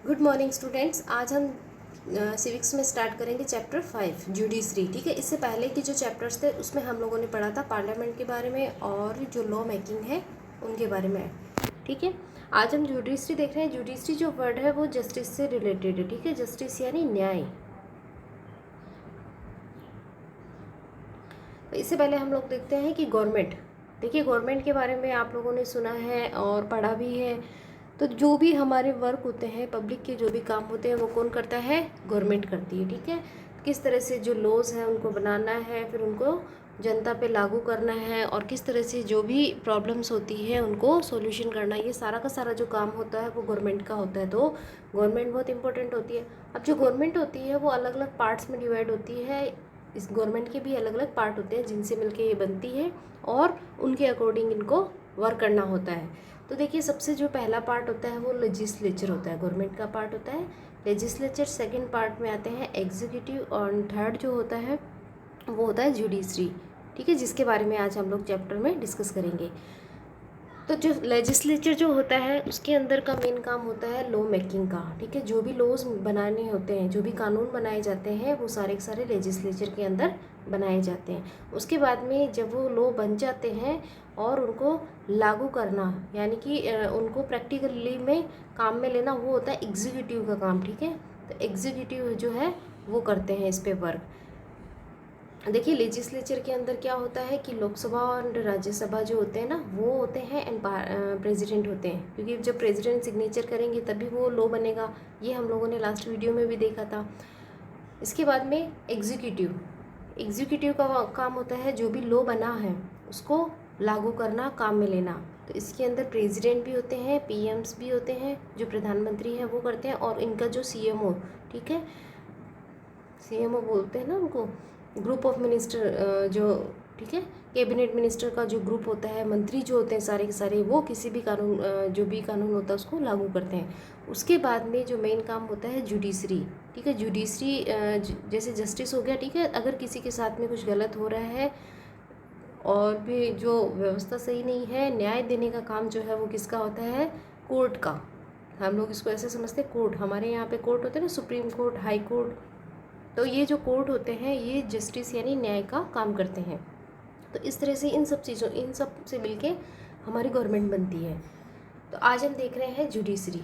Good morning students. आज हम civics में स्टार्ट करेंगे चैप्टर 5 जुडिशरी। ठीक है, इससे पहले की जो चैप्टर्स थे उसमें हम लोगों ने पढ़ा था पार्लियामेंट के बारे में और जो लॉ मेकिंग है उनके बारे में। ठीक है, आज हम जुडिशरी देख रहे हैं। जुडिशरी जो वर्ड है वो जस्टिस से रिलेटेड है। ठीक है, जस्टिस यानी न्याय। तो इससे पहले हम लोग देखते हैं कि गवर्नमेंट। देखिए, गवर्नमेंट के बारे में आप लोगों ने सुना है और पढ़ा भी है। तो जो भी हमारे वर्क होते हैं, पब्लिक के जो भी काम होते हैं, वो कौन करता है? गवर्नमेंट करती है। ठीक है, किस तरह से जो लॉज हैं उनको बनाना है, फिर उनको जनता पे लागू करना है, और किस तरह से जो भी प्रॉब्लम्स होती है उनको सॉल्यूशन करना, ये सारा का सारा जो काम होता है वो गवर्नमेंट का होता है। तो गवर्नमेंट बहुत इंपॉर्टेंट होती है। अब जो गवर्नमेंट होती है वो अलग अलग पार्ट्स में डिवाइड होती है। इस गवर्नमेंट के भी अलग अलग पार्ट होते हैं जिनसे मिलके ये बनती है और उनके अकॉर्डिंग इनको वर्क करना होता है। तो देखिए, सबसे जो पहला पार्ट होता है वो लेजिस्लेचर होता है, गवर्नमेंट का पार्ट होता है लेजिस्लेचर। सेकंड पार्ट में आते हैं एग्जीक्यूटिव, और थर्ड जो होता है वो होता है जुडिशरी। ठीक है, जिसके बारे में आज हम लोग चैप्टर में डिस्कस करेंगे। तो जो लेजिस्लेचर जो होता है उसके अंदर का मेन काम होता है लॉ मेकिंग का। ठीक है, जो भी लॉज बनाने होते हैं, जो भी कानून बनाए जाते हैं, वो सारे के सारे लेजिस्लेचर के अंदर बनाए जाते हैं। उसके बाद में जब वो लॉ बन जाते हैं और उनको लागू करना, यानी कि उनको प्रैक्टिकली में काम में लेना, वो होता है एग्जीक्यूटिव का काम। ठीक है, तो एग्जीक्यूटिव जो है वो करते हैं इस पे वर्क। देखिए, लेजिस्लेचर के अंदर क्या होता है कि लोकसभा और राज्यसभा जो होते हैं ना, वो होते हैं एंड प्रेसिडेंट होते हैं, क्योंकि जब प्रेसिडेंट सिग्नेचर करेंगे तभी वो लॉ बनेगा। ये हम लोगों ने लास्ट वीडियो में भी देखा था। इसके बाद में एग्जीक्यूटिव। एग्जीक्यूटिव का काम होता है जो भी लॉ बना है उसको लागू करना, काम में लेना। तो इसके अंदर प्रेसिडेंट भी होते हैं, पीएम्स भी होते हैं, जो प्रधानमंत्री हैं वो करते हैं, और इनका जो सीएमओ, ठीक है, सीएमओ बोलते हैं ना उनको, ग्रुप ऑफ मिनिस्टर जो, ठीक है, कैबिनेट मिनिस्टर का जो ग्रुप होता है, मंत्री जो होते हैं सारे के सारे, वो किसी भी कानून जो भी कानून होता है उसको लागू करते हैं। उसके बाद में जो मेन काम होता है जुडिशरी। ठीक है, जुडिशरी जैसे जस्टिस हो गया। ठीक है, अगर किसी के साथ में कुछ गलत हो रहा है और भी जो व्यवस्था सही नहीं है, न्याय देने का काम जो है वो किसका होता है? कोर्ट का। हम लोग इसको ऐसे समझते हैं, कोर्ट, हमारे यहाँ पे कोर्ट होते हैं ना, सुप्रीम कोर्ट, हाई कोर्ट। तो ये जो कोर्ट होते हैं ये जस्टिस यानी न्याय का काम करते हैं। तो इस तरह से इन सब से मिलके हमारी गवर्नमेंट बनती है। तो आज हम देख रहे हैं judiciary.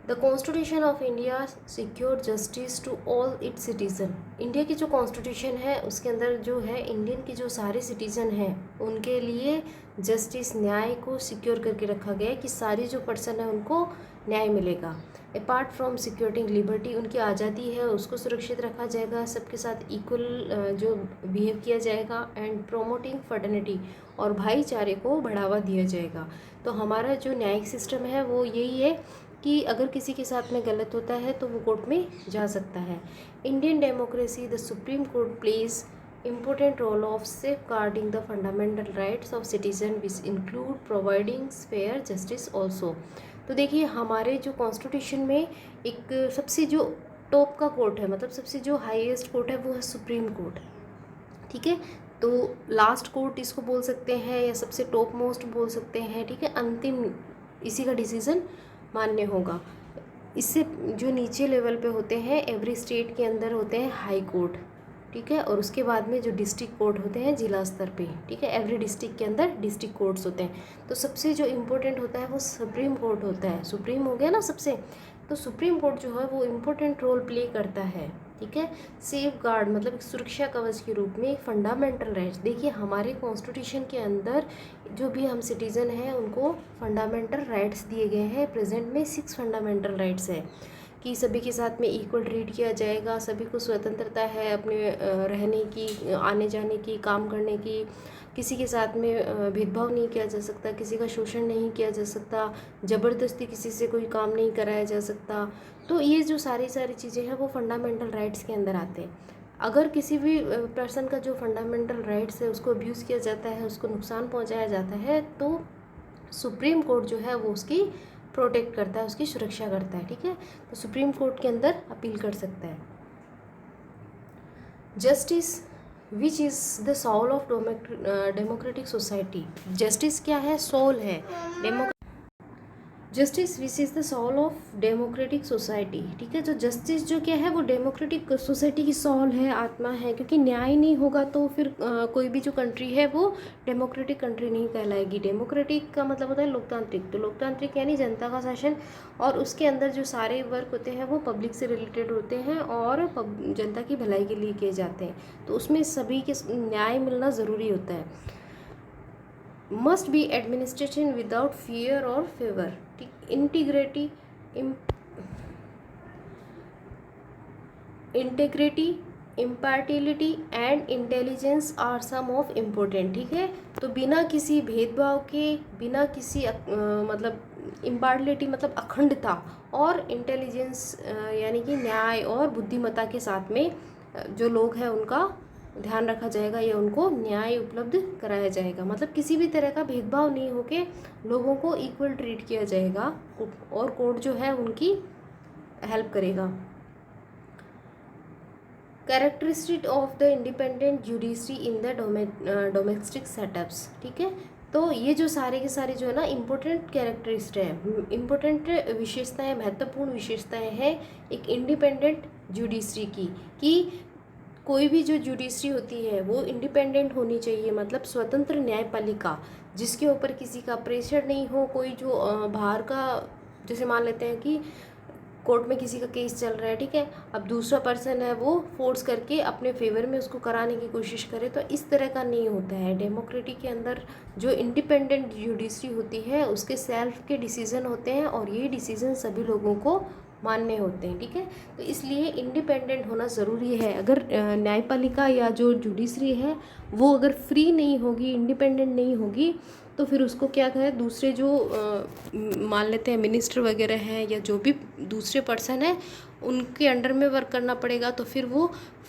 The constitution of India secure justice to all its citizen. India की जो कॉन्स्टिट्यूशन है उसके अंदर जो है इंडियन के जो सारे सिटीज़न हैं उनके लिए जस्टिस, न्याय को सिक्योर करके रखा गया है कि सारी जो पर्सन है उनको न्याय मिलेगा। अपार्ट फ्रॉम सिक्योरिटिंग लिबर्टी, उनकी आज़ादी है उसको सुरक्षित रखा जाएगा, सबके साथ इक्वल जो बिहेव किया जाएगा, एंड प्रोमोटिंग फर्टर्निटी, और भाईचारे को बढ़ावा दिया जाएगा। तो हमारा जो न्यायिक सिस्टम है वो यही है कि अगर किसी के साथ में गलत होता है तो वो कोर्ट में जा सकता है। Indian democracy, the supreme court plays important role of safeguarding the fundamental rights of citizen which include providing fair justice also। तो देखिए, हमारे जो कॉन्स्टिट्यूशन में एक सबसे जो टॉप का कोर्ट है, मतलब सबसे जो हाईएस्ट कोर्ट है वो है सुप्रीम कोर्ट। ठीक है, तो लास्ट कोर्ट इसको बोल सकते हैं या सबसे टॉप मोस्ट बोल सकते हैं। ठीक है, अंतिम इसी का डिसीज़न मान्य होगा। इससे जो नीचे लेवल पे होते हैं, एवरी स्टेट के अंदर होते हैं हाई कोर्ट। ठीक है, और उसके बाद में जो डिस्ट्रिक्ट कोर्ट होते हैं जिला स्तर पे। ठीक है, एवरी डिस्ट्रिक्ट के अंदर डिस्ट्रिक्ट कोर्ट्स होते हैं। तो सबसे जो इम्पोर्टेंट होता है वो सुप्रीम कोर्ट होता है। सुप्रीम हो गया ना सबसे, तो सुप्रीम कोर्ट जो है वो इम्पोर्टेंट रोल प्ले करता है। ठीक है, सेफ गार्ड मतलब एक सुरक्षा कवच के रूप में फंडामेंटल राइट्स। देखिए, हमारे कॉन्स्टिट्यूशन के अंदर जो भी हम सिटीज़न हैं उनको फंडामेंटल राइट्स दिए गए हैं। प्रेजेंट में 6 फंडामेंटल राइट्स है कि सभी के साथ में इक्वल ट्रीट किया जाएगा, सभी को स्वतंत्रता है अपने रहने की, आने जाने की, काम करने की, किसी के साथ में भेदभाव नहीं किया जा सकता, किसी का शोषण नहीं किया जा सकता, ज़बरदस्ती किसी से कोई काम नहीं कराया जा सकता। तो ये जो सारी चीज़ें हैं वो फंडामेंटल राइट्स के अंदर आते हैं। अगर किसी भी पर्सन का जो फंडामेंटल राइट्स है उसको अब्यूज़ किया जाता है, उसको नुकसान पहुंचाया जाता है, तो सुप्रीम कोर्ट जो है वो उसकी प्रोटेक्ट करता है, उसकी सुरक्षा करता है। ठीक है, तो सुप्रीम कोर्ट के अंदर अपील कर सकता है। Justice which is the soul of democratic society. Justice क्या है? सोल है justice which is the soul of democratic society, ठीक है। जो जस्टिस जो क्या है वो डेमोक्रेटिक सोसाइटी की सोल है, आत्मा है, क्योंकि न्याय नहीं होगा तो फिर कोई भी जो कंट्री है वो डेमोक्रेटिक कंट्री नहीं कहलाएगी। डेमोक्रेटिक का मतलब होता है लोकतांत्रिक, तो लोकतांत्रिक यानी जनता का शासन, और उसके अंदर जो सारे वर्क होते हैं वो पब्लिक से रिलेटेड होते हैं और जनता की भलाई के लिए किए जाते हैं, तो उसमें सभी के न्याय मिलना ज़रूरी होता है। Must be administration without fear और favour, integrity integrity, impartiality and intelligence are some of important, ठीक है। तो बिना किसी भेदभाव के, बिना किसी मतलब इम्पार्टियलिटी मतलब अखंडता, और इंटेलिजेंस यानी कि न्याय और बुद्धिमत्ता के साथ में जो लोग हैं उनका ध्यान रखा जाएगा या उनको न्याय उपलब्ध कराया जाएगा। मतलब किसी भी तरह का भेदभाव नहीं होके लोगों को इक्वल ट्रीट किया जाएगा, और कोर्ट जो है उनकी हेल्प करेगा। Characteristic of the independent judiciary in the domestic setups, ठीक है। तो ये जो सारे के सारे जो है ना इम्पोर्टेंट कैरेक्टरिस्टिक है, इम्पोर्टेंट विशेषताएं, महत्वपूर्ण विशेषताएं हैं एक इंडिपेंडेंट जुडिशरी की, कि कोई भी जो जुडिशरी होती है वो इंडिपेंडेंट होनी चाहिए, मतलब स्वतंत्र न्यायपालिका जिसके ऊपर किसी का प्रेशर नहीं हो, कोई जो बाहर का, जैसे मान लेते हैं कि कोर्ट में किसी का केस चल रहा है, ठीक है, अब दूसरा पर्सन है वो फोर्स करके अपने फेवर में उसको कराने की कोशिश करे, तो इस तरह का नहीं होता है। डेमोक्रेटिक के अंदर जो इंडिपेंडेंट जुडिशरी होती है उसके सेल्फ के डिसीजन होते हैं, और ये डिसीजन सभी लोगों को मानने होते हैं, ठीक है। तो इसलिए इंडिपेंडेंट होना ज़रूरी है। अगर न्यायपालिका या जो जुडिशरी है वो अगर फ्री नहीं होगी, इंडिपेंडेंट नहीं होगी, तो फिर उसको क्या कहें, दूसरे जो मान लेते हैं मिनिस्टर वगैरह हैं या जो भी दूसरे पर्सन है उनके अंडर में वर्क करना पड़ेगा, तो फिर वो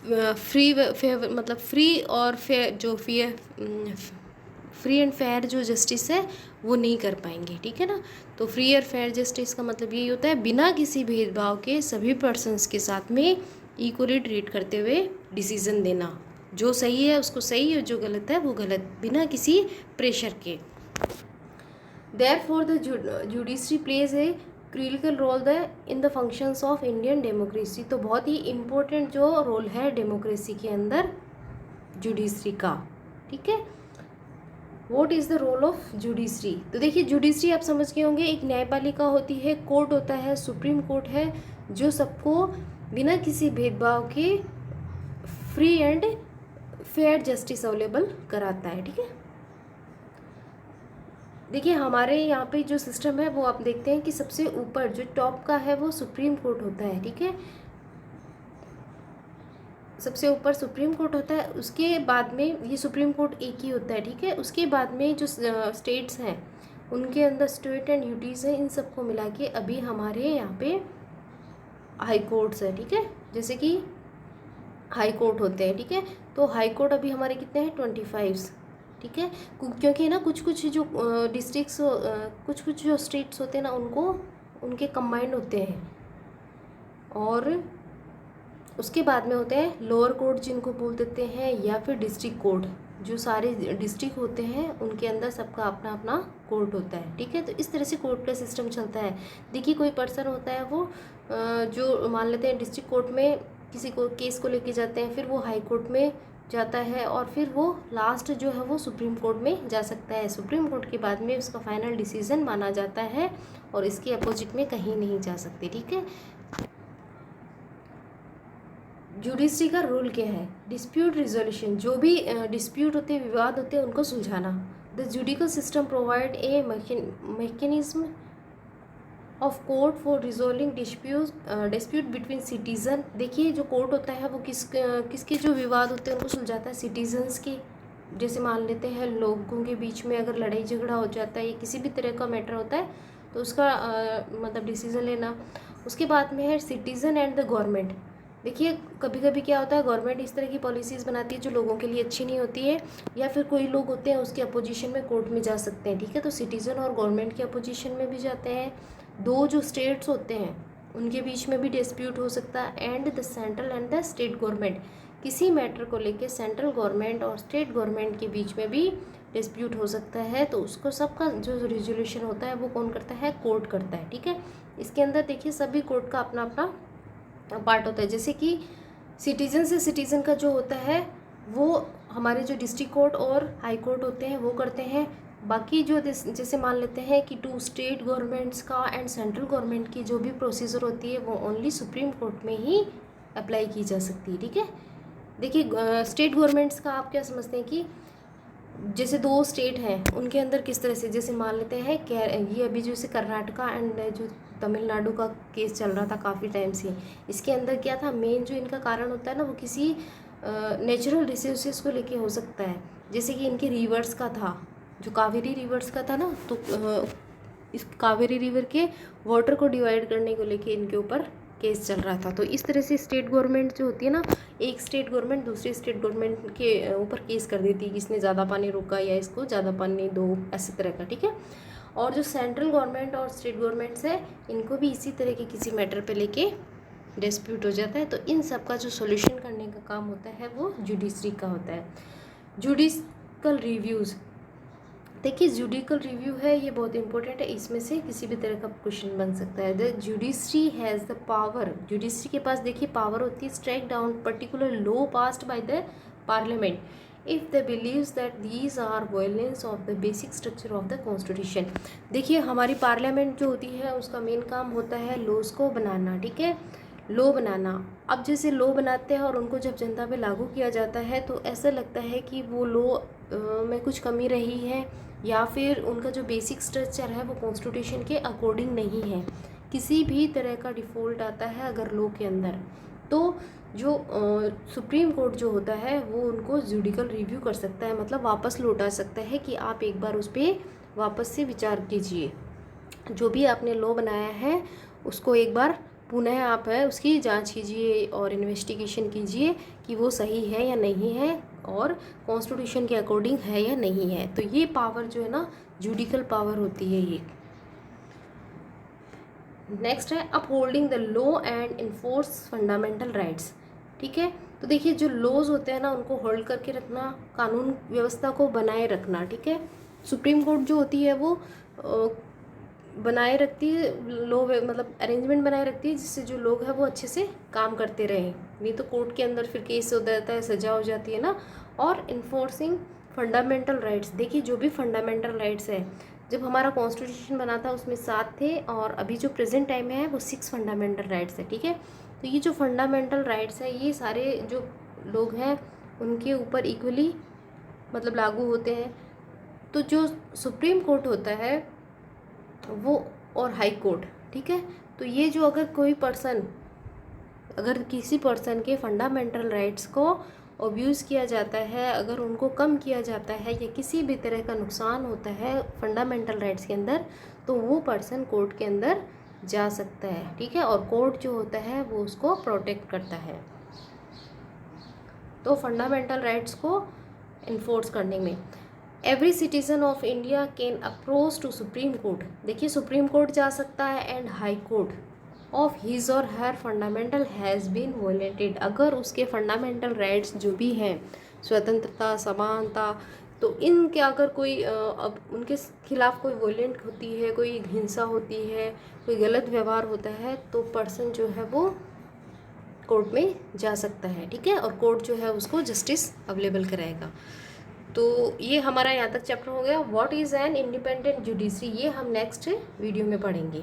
फ्री मतलब फ्री और फेयर जो फ्री एंड फेयर जो जस्टिस है वो नहीं कर पाएंगे, ठीक है ना। तो फ्री और फेयर जस्टिस का मतलब यही होता है बिना किसी भेदभाव के सभी पर्सन्स के साथ में इक्वली ट्रीट करते हुए डिसीजन देना, जो सही है उसको सही और जो गलत है वो गलत, बिना किसी प्रेशर के। Therefore, the judiciary plays a critical role in the functions of Indian democracy। तो बहुत ही इम्पोर्टेंट जो रोल है डेमोक्रेसी के अंदर जुडिशरी का, ठीक है। What is the role of judiciary? तो देखिए जुडिशरी आप समझ गए होंगे, एक न्यायपालिका होती है, कोर्ट होता है, सुप्रीम कोर्ट है, जो सबको बिना किसी भेदभाव के free and fair justice available कराता है, ठीक है। देखिए हमारे यहाँ पे जो सिस्टम है वो आप देखते हैं कि सबसे ऊपर जो टॉप का है वो सुप्रीम कोर्ट होता है, ठीक है, सबसे ऊपर सुप्रीम कोर्ट होता है। उसके बाद में ये सुप्रीम कोर्ट एक ही होता है, ठीक है। उसके बाद में जो स्टेट्स हैं उनके अंदर स्टेट एंड यूटीज़ हैं, इन सबको मिला के अभी हमारे यहाँ पे हाई कोर्ट्स है, ठीक है, जैसे कि हाई कोर्ट होते हैं, ठीक है। तो हाई कोर्ट अभी हमारे कितने हैं 25, ठीक है, क्योंकि ना कुछ कुछ जो डिस्ट्रिक्ट्स कुछ कुछ जो स्टेट्स होते हैं ना उनको उनके कंबाइंड होते हैं, और उसके बाद में होते हैं लोअर कोर्ट जिनको बोल देते हैं, या फिर डिस्ट्रिक्ट कोर्ट, जो सारे डिस्ट्रिक्ट होते हैं उनके अंदर सबका अपना अपना कोर्ट होता है, ठीक है। तो इस तरह से कोर्ट का सिस्टम चलता है। देखिए कोई पर्सन होता है वो जो मान लेते हैं डिस्ट्रिक्ट कोर्ट में किसी को केस को लेके जाते हैं, फिर वो हाई कोर्ट में जाता है, और फिर वो लास्ट जो है वो सुप्रीम कोर्ट में जा सकता है। सुप्रीम कोर्ट के बाद में उसका फाइनल डिसीजन माना जाता है, और इसके अपोजिट में कहीं नहीं जा सकते, ठीक है। जुडिशरी का रोल क्या है? डिस्प्यूट रिजोल्यूशन, जो भी डिस्प्यूट होते हैं, विवाद होते हैं, उनको सुलझाना। The judicial system provide a mechanism of court for resolving dispute between citizen. देखिए जो कोर्ट होता है वो किसके जो विवाद होते हैं उनको सुलझाता है, सिटीजन्स के। जैसे मान लेते हैं लोगों के बीच में अगर लड़ाई झगड़ा हो जाता है या किसी भी तरह का मैटर होता है तो उसका मतलब डिसीज़न लेना। उसके बाद में है सिटीज़न एंड द गवर्नमेंट। देखिए कभी कभी क्या होता है, गवर्नमेंट इस तरह की पॉलिसीज़ बनाती है जो लोगों के लिए अच्छी नहीं होती है, या फिर कोई लोग होते हैं उसके अपोजिशन में कोर्ट में जा सकते हैं, ठीक है। तो सिटीज़न और गवर्नमेंट के अपोजिशन में भी जाते हैं। दो जो स्टेट्स होते हैं उनके बीच में भी डिस्प्यूट हो सकता है। And the central and the state government, किसी मैटर को लेके सेंट्रल गवर्नमेंट और स्टेट गवर्नमेंट के बीच में भी डिस्प्यूट हो सकता है, तो उसको सबका जो रिजोल्यूशन होता है वो कौन करता है, कोर्ट करता है। ठीक है, इसके अंदर देखिए सभी कोर्ट का अपना अपना पार्ट होता है। जैसे कि सिटीजन से सिटीज़न का जो होता है वो हमारे जो डिस्ट्रिक्ट कोर्ट और हाई कोर्ट होते हैं वो करते हैं। बाकी जो जैसे मान लेते हैं कि टू स्टेट गवर्नमेंट्स का एंड सेंट्रल गवर्नमेंट की जो भी प्रोसीजर होती है वो ओनली सुप्रीम कोर्ट में ही अप्लाई की जा सकती है। ठीक है, देखिए स्टेट गवर्नमेंट्स का आप क्या समझते हैं कि जैसे दो स्टेट हैं उनके अंदर किस तरह से, जैसे मान लेते हैं ये अभी जैसे कर्नाटका एंड जो तमिलनाडु का केस चल रहा था काफ़ी टाइम से, इसके अंदर क्या था, मेन जो इनका कारण होता है ना वो किसी नेचुरल रिसोर्सेज को लेके हो सकता है। जैसे कि इनके रिवर्स का था, जो कावेरी रिवर्स का था ना, तो इस कावेरी रिवर के वाटर को डिवाइड करने को लेके इनके ऊपर केस चल रहा था। तो इस तरह से स्टेट गवर्नमेंट जो होती है ना, एक स्टेट गवर्नमेंट दूसरी स्टेट गवर्नमेंट के ऊपर केस कर देती है कि इसने ज़्यादा पानी रोका या इसको ज़्यादा पानी दो, ऐसी तरह का। ठीक है, और जो सेंट्रल गवर्नमेंट और स्टेट गवर्नमेंट्स है इनको भी इसी तरह के किसी मैटर पे लेके डिस्प्यूट हो जाता है। तो इन सब का जो सॉल्यूशन करने का काम होता है वो जुडिशरी का होता है। जुडिशल रिव्यूज़, देखिए जुडिकल रिव्यू है ये बहुत इंपॉर्टेंट है, इसमें से किसी भी तरह का क्वेश्चन बन सकता है। The judiciary has the power, judiciary के पास देखिए पावर होती है strike down particular law passed by the parliament if the believes that these are violence of the basic structure of the constitution. देखिए हमारी पार्लियामेंट जो होती है उसका मेन काम होता है लॉज को बनाना। ठीक है, लॉ बनाना। अब जैसे लॉ बनाते हैं और उनको जब जनता पे लागू किया जाता है तो ऐसा लगता है कि वो लॉ में कुछ कमी रही है या फिर उनका जो बेसिक स्ट्रक्चर है वो कॉन्स्टिट्यूशन के अकॉर्डिंग नहीं है। किसी भी तरह का डिफ़ॉल्ट आता है अगर लॉ के अंदर, तो जो सुप्रीम कोर्ट जो होता है वो उनको जुडिकल रिव्यू कर सकता है, मतलब वापस लौटा सकता है कि आप एक बार उस पर वापस से विचार कीजिए। जो भी आपने लॉ बनाया है उसको एक बार पुनः आप है उसकी जांच कीजिए और इन्वेस्टिगेशन कीजिए कि वो सही है या नहीं है और कॉन्स्टिट्यूशन के अकॉर्डिंग है या नहीं है। तो ये पावर जो है ना जुडिकल पावर होती है ये। नेक्स्ट है upholding the law and enforce fundamental rights. ठीक है, तो देखिए जो लॉज होते हैं ना उनको होल्ड करके रखना, कानून व्यवस्था को बनाए रखना। ठीक है, सुप्रीम कोर्ट जो होती है वो बनाए रखती है लॉ, मतलब अरेंजमेंट बनाए रखती है जिससे जो लोग हैं वो अच्छे से काम करते रहें, नहीं तो कोर्ट के अंदर फिर केस हो जाता है, सजा हो जाती है ना। और इन्फोर्सिंग फंडामेंटल राइट्स, देखिए जो भी फंडामेंटल राइट्स है, जब हमारा कॉन्स्टिट्यूशन बना था उसमें 7 थे और अभी जो प्रेजेंट टाइम में है वो 6 फंडामेंटल राइट्स है। ठीक है, तो ये जो फंडामेंटल राइट्स है ये सारे जो लोग हैं उनके ऊपर इक्वली मतलब लागू होते हैं। तो जो सुप्रीम कोर्ट होता है वो और हाई कोर्ट, ठीक है, तो ये जो अगर कोई पर्सन, अगर किसी पर्सन के फंडामेंटल राइट्स को अब्यूज़ किया जाता है, अगर उनको कम किया जाता है या किसी भी तरह का नुकसान होता है फंडामेंटल राइट्स के अंदर, तो वो पर्सन कोर्ट के अंदर जा सकता है। ठीक है, और कोर्ट जो होता है वो उसको प्रोटेक्ट करता है। तो फंडामेंटल राइट्स को इन्फोर्स करने में every citizen of India can approach to supreme court, देखिए सुप्रीम कोर्ट जा सकता है and high court of his or her fundamental has been violated, अगर उसके फंडामेंटल राइट्स जो भी हैं, स्वतंत्रता, समानता, तो इनके अगर कोई अब उनके खिलाफ कोई वायलेंट होती है, कोई हिंसा होती है, कोई गलत व्यवहार होता है, तो पर्सन जो है वो कोर्ट में जा सकता है। ठीक है, और कोर्ट जो है उसको जस्टिस अवेलेबल कराएगा। तो ये हमारा यहाँ तक चैप्टर हो गया। What is an independent judiciary, ये हम नेक्स्ट वीडियो में पढ़ेंगे।